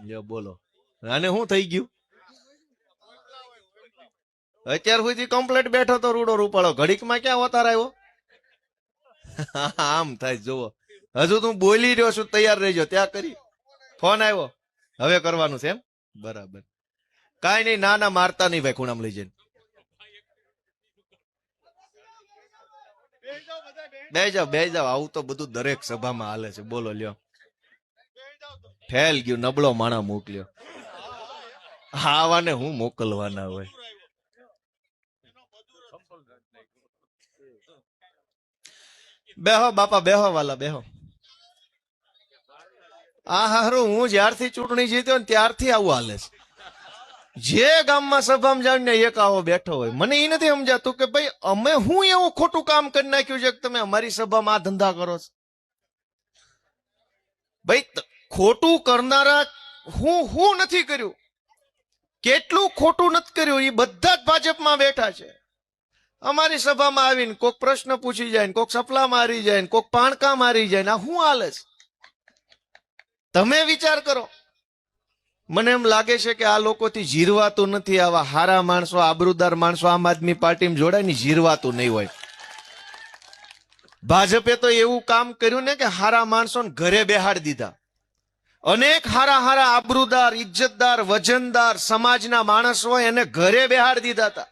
લ્યો બોલો આને શું થઈ ગયું? અત્યાર સુધી કમ્પ્લેટ બેઠો તો રૂડો રૂપાળો, ઘડીકમાં ક્યાં અવતાર આવ્યો? આમ થાય જુઓ, હજુ તું બોલી રહ્યો છું, તૈયાર રહેજો. ત્યાં કરી ફોન આવ્યો, હવે કરવાનું છે એમ? બરાબર, કાઈ નહીં, ના ના મારતા નહીં ભાઈ, ખૂણામાં લઈ જઈને બે જાવ. આવું તો બધું દરેક સભામાં હાલે છે. બોલો લ્યો, ફેલ ગયું, નબળો માણા મોકલ્યો. આવાને હું મોકલવાના હોય? બેહો બાપા, બેહો વાલા, બેહો. આ હારું, હું જ્યારથી ચૂંટણી જીત્યો ને ત્યારથી આવું હાલે છે. જે ગામમાં સભામાં જાવ ને એક આવો બેઠો હોય. મને એ નથી સમજાતું કે ભાઈ અમે હું એવું ખોટું કામ કરી નાખ્યું છે કે તમે અમારી સભામાં આ ધંધા કરો છો? ભાઈ ખોટું કરનારા હું નથી કર્યું, કેટલું ખોટું નથી કર્યું, એ બધા જ ભાજપમાં બેઠા છે. અમારી સભામાં આવીને કોક પ્રશ્ન પૂછી જાય, કોક સપલા મારી જાય, કોક પાણકા મારી જાય. આ શું હાલે છે? તમે વિચાર કરો. મને એમ લાગે છે કે આ લોકોથી જીરવાતું નથી. આવા હારા માણસો, આબરૂદાર માણસો આમ આદમી પાર્ટીમાં જોડાય ને જીરવાતું નહીં હોય. ભાજપે તો એવું કામ કર્યું ને કે હારા માણસોને ઘરે બેહાડી દીધા. અનેક હારા આબરૂદાર, ઇજ્જતદાર, વજનદાર સમાજના માણસ હોય એને ઘરે બેહાડી દીધા હતા.